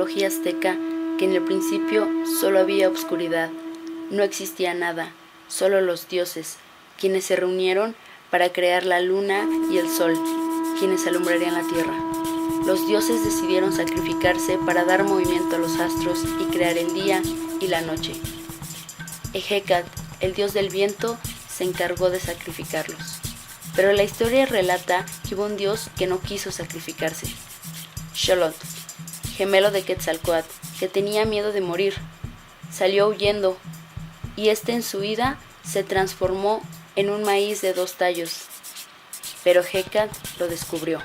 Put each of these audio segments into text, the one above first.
mitología azteca que en el principio solo había oscuridad, no existía nada, solo los dioses, quienes se reunieron para crear la luna y el sol, quienes alumbrarían la tierra. Los dioses decidieron sacrificarse para dar movimiento a los astros y crear el día y la noche. Ejecat, el dios del viento, se encargó de sacrificarlos. Pero la historia relata que hubo un dios que no quiso sacrificarse. Xolotl, gemelo de Quetzalcóatl, que tenía miedo de morir, salió huyendo y en su huida se transformó en un maíz de 2 tallos. Pero Hecate lo descubrió.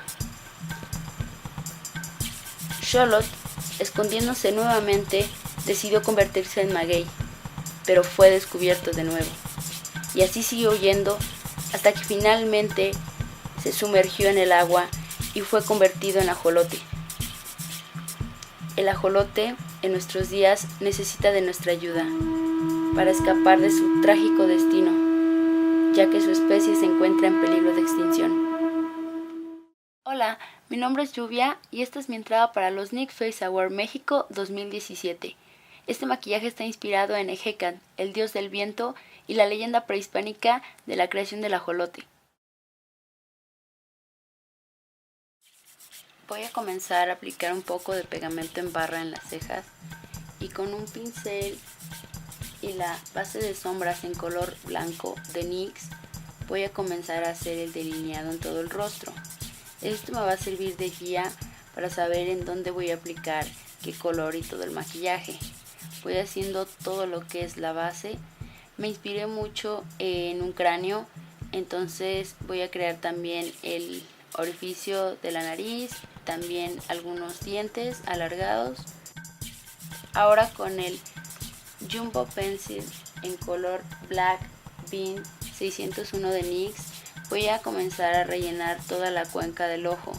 Xolotl, escondiéndose nuevamente, decidió convertirse en maguey, pero fue descubierto de nuevo. Y así siguió huyendo hasta que finalmente se sumergió en el agua y fue convertido en ajolote. El ajolote en nuestros días necesita de nuestra ayuda para escapar de su trágico destino, ya que su especie se encuentra en peligro de extinción. Hola, mi nombre es Lluvia y esta es mi entrada para los Nick Face Award México 2017. Este maquillaje está inspirado en Ejecat, el dios del viento, y la leyenda prehispánica de la creación del ajolote. Voy a comenzar a aplicar un poco de pegamento en barra en las cejas y con un pincel y la base de sombras en color blanco de NYX voy a comenzar a hacer el delineado en todo el rostro. Esto me va a servir de guía para saber en dónde voy a aplicar qué color y todo el maquillaje. Voy haciendo todo lo que es la base. Me inspiré mucho en un cráneo, entonces voy a crear también el orificio de la nariz, también algunos dientes alargados. Ahora con el Jumbo Pencil en color Black Bean 601 de NYX voy a comenzar a rellenar toda la cuenca del ojo.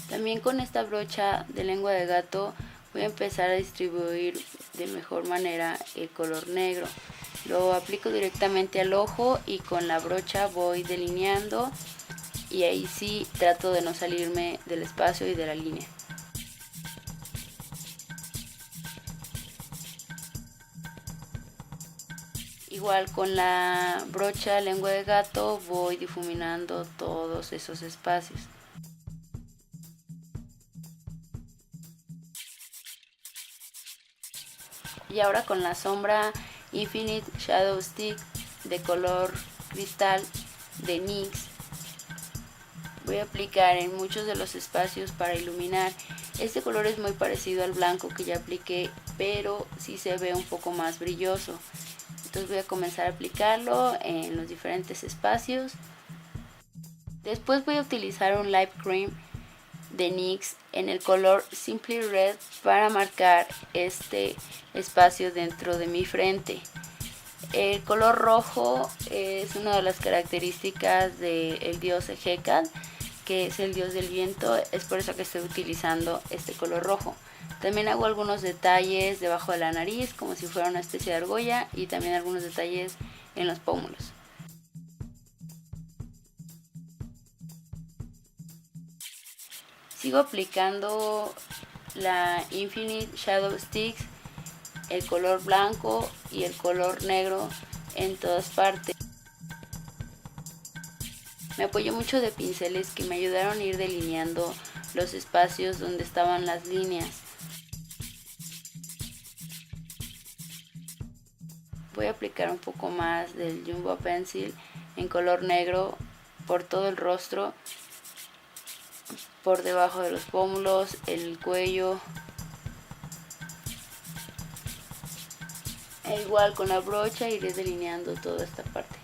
También con esta brocha de lengua de gato voy a empezar a distribuir de mejor manera el color negro. Lo aplico directamente al ojo y con la brocha voy delineando y ahí sí trato de no salirme del espacio y de la línea. Igual con la brocha lengua de gato voy difuminando todos esos espacios. Y ahora con la sombra Infinite Shadow Stick de color cristal de NYX voy a aplicar en muchos de los espacios para iluminar. Este color es muy parecido al blanco que ya apliqué, pero sí se ve un poco más brilloso. Entonces voy a comenzar a aplicarlo en los diferentes espacios. Después voy a utilizar un Light Cream de NYX en el color Simply Red para marcar este espacio dentro de mi frente. El color rojo es una de las características del dios Hecate, que es el dios del viento, es por eso que estoy utilizando este color rojo. También hago algunos detalles debajo de la nariz como si fuera una especie de argolla y también algunos detalles en los pómulos. Sigo aplicando la Infinite Shadow Sticks, el color blanco y el color negro en todas partes. Me apoyo mucho de pinceles que me ayudaron a ir delineando los espacios donde estaban las líneas. Voy a aplicar un poco más del Jumbo Pencil en color negro por todo el rostro, por debajo de los pómulos, el cuello. E igual con la brocha iré delineando toda esta parte.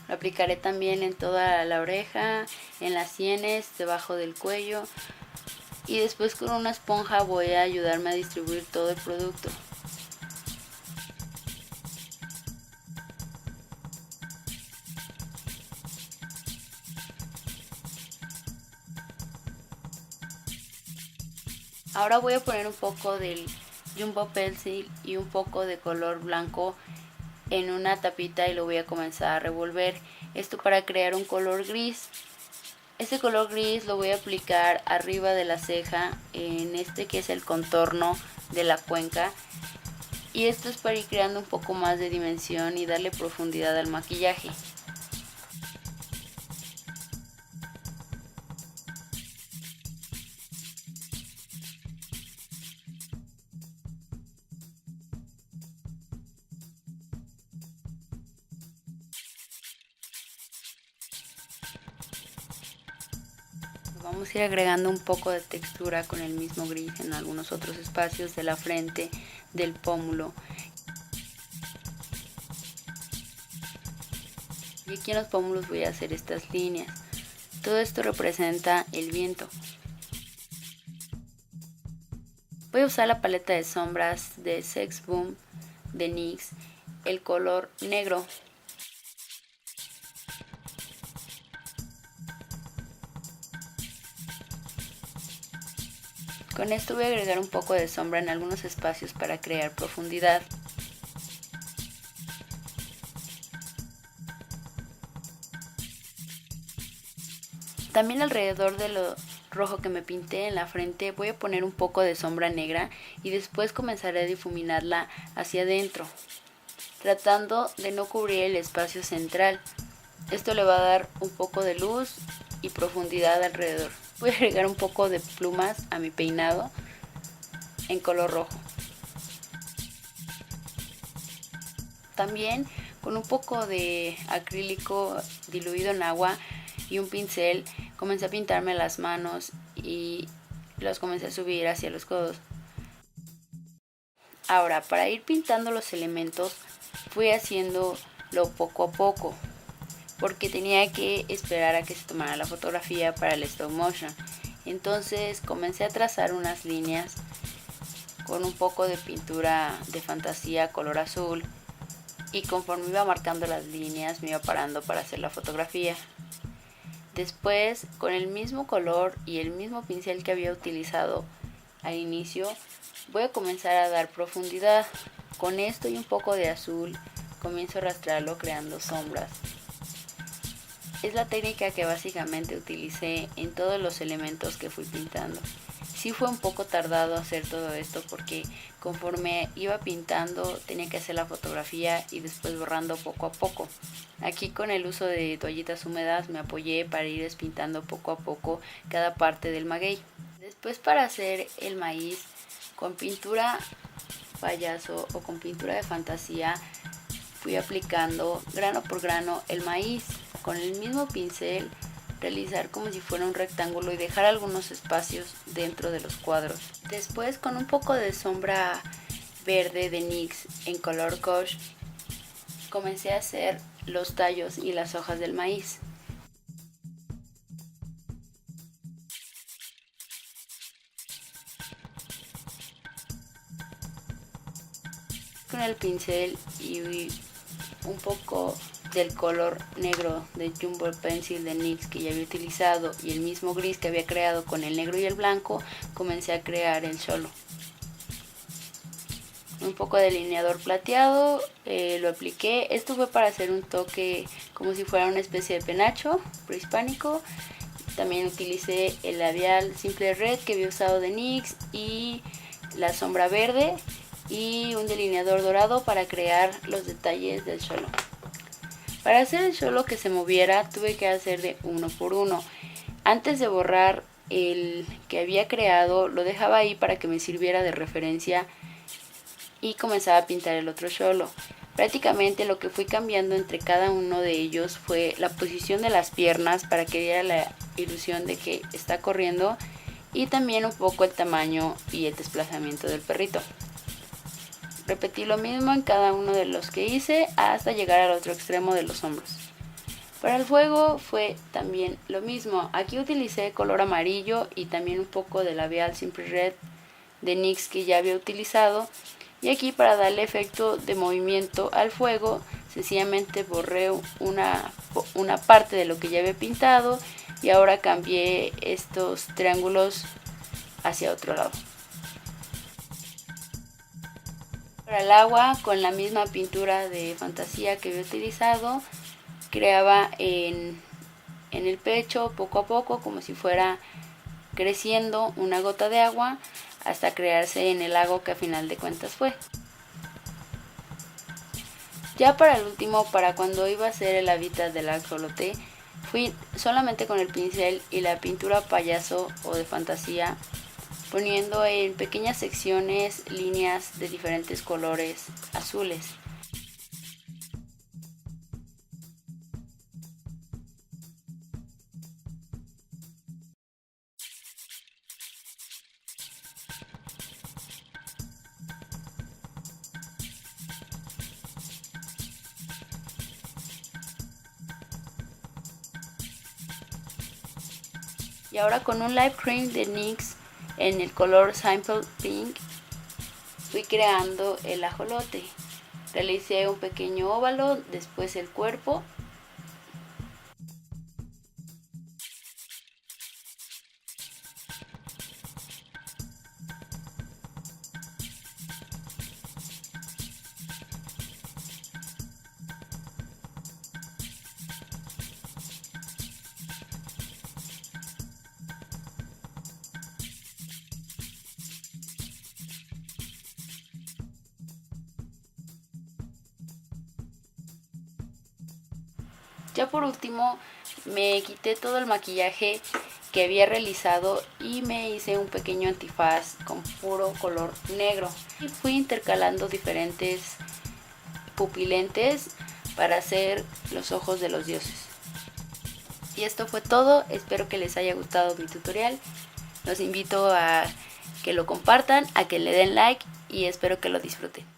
Lo aplicaré también en toda la oreja, en las sienes, debajo del cuello. Y después con una esponja voy a ayudarme a distribuir todo el producto. Ahora voy a poner un poco del Jumbo Pencil y un poco de color blanco en una tapita y lo voy a comenzar a revolver. Esto para crear un color gris. Este color gris lo voy a aplicar arriba de la ceja, en este que es el contorno de la cuenca. Y esto es para ir creando un poco más de dimensión y darle profundidad al maquillaje. Vamos a ir agregando un poco de textura con el mismo gris en algunos otros espacios de la frente, del pómulo. Y aquí en los pómulos voy a hacer estas líneas. Todo esto representa el viento. Voy a usar la paleta de sombras de Sex Boom de NYX, el color negro. Con esto voy a agregar un poco de sombra en algunos espacios para crear profundidad. También alrededor de lo rojo que me pinté en la frente voy a poner un poco de sombra negra y después comenzaré a difuminarla hacia adentro, tratando de no cubrir el espacio central. Esto le va a dar un poco de luz y profundidad alrededor. Voy a agregar un poco de plumas a mi peinado en color rojo. También con un poco de acrílico diluido en agua y un pincel comencé a pintarme las manos y los comencé a subir hacia los codos. Ahora, para ir pintando los elementos fui haciéndolo poco a poco, porque tenía que esperar a que se tomara la fotografía para el stop motion. Entonces comencé a trazar unas líneas con un poco de pintura de fantasía color azul, y conforme iba marcando las líneas me iba parando para hacer la fotografía. Después, con el mismo color y el mismo pincel que había utilizado al inicio, voy a comenzar a dar profundidad. Con esto y un poco de azul comienzo a arrastrarlo creando sombras. Es la técnica que básicamente utilicé en todos los elementos que fui pintando. Sí fue un poco tardado hacer todo esto porque conforme iba pintando tenía que hacer la fotografía y después borrando poco a poco. Aquí con el uso de toallitas húmedas me apoyé para ir despintando poco a poco cada parte del maguey. Después, para hacer el maíz con pintura payaso o con pintura de fantasía, fui aplicando grano por grano el maíz. Con el mismo pincel realizar como si fuera un rectángulo y dejar algunos espacios dentro de los cuadros. Después, con un poco de sombra verde de NYX en color Coach, comencé a hacer los tallos y las hojas del maíz. Con el pincel y un poco del color negro de Jumbo Pencil de NYX que ya había utilizado y el mismo gris que había creado con el negro y el blanco, comencé a crear el cholo. Un poco de delineador plateado, lo apliqué. Esto fue para hacer un toque como si fuera una especie de penacho prehispánico. También utilicé el labial Simple Red que había usado de NYX y la sombra verde y un delineador dorado para crear los detalles del cholo. Para hacer el cholo que se moviera tuve que hacer de uno por uno. Antes de borrar el que había creado, lo dejaba ahí para que me sirviera de referencia y comenzaba a pintar el otro cholo. Prácticamente lo que fui cambiando entre cada uno de ellos fue la posición de las piernas para que diera la ilusión de que está corriendo, y también un poco el tamaño y el desplazamiento del perrito. Repetí lo mismo en cada uno de los que hice hasta llegar al otro extremo de los hombros. Para el fuego fue también lo mismo. Aquí utilicé color amarillo y también un poco de labial Simple Red de NYX que ya había utilizado. Y aquí, para darle efecto de movimiento al fuego, sencillamente borré una parte de lo que ya había pintado y ahora cambié estos triángulos hacia otro lado. Para el agua, con la misma pintura de fantasía que había utilizado, creaba en el pecho poco a poco, como si fuera creciendo una gota de agua hasta crearse en el lago que a final de cuentas fue. Ya para el último, para cuando iba a hacer el hábitat del axolote, fui solamente con el pincel y la pintura payaso o de fantasía, poniendo en pequeñas secciones líneas de diferentes colores azules. Y ahora con un Live Cream de NYX en el color Simple Pink fui creando el ajolote. Realicé un pequeño óvalo, después el cuerpo. Ya por último me quité todo el maquillaje que había realizado y me hice un pequeño antifaz con puro color negro. Y fui intercalando diferentes pupilentes para hacer los ojos de los dioses. Y esto fue todo, espero que les haya gustado mi tutorial. Los invito a que lo compartan, a que le den like y espero que lo disfruten.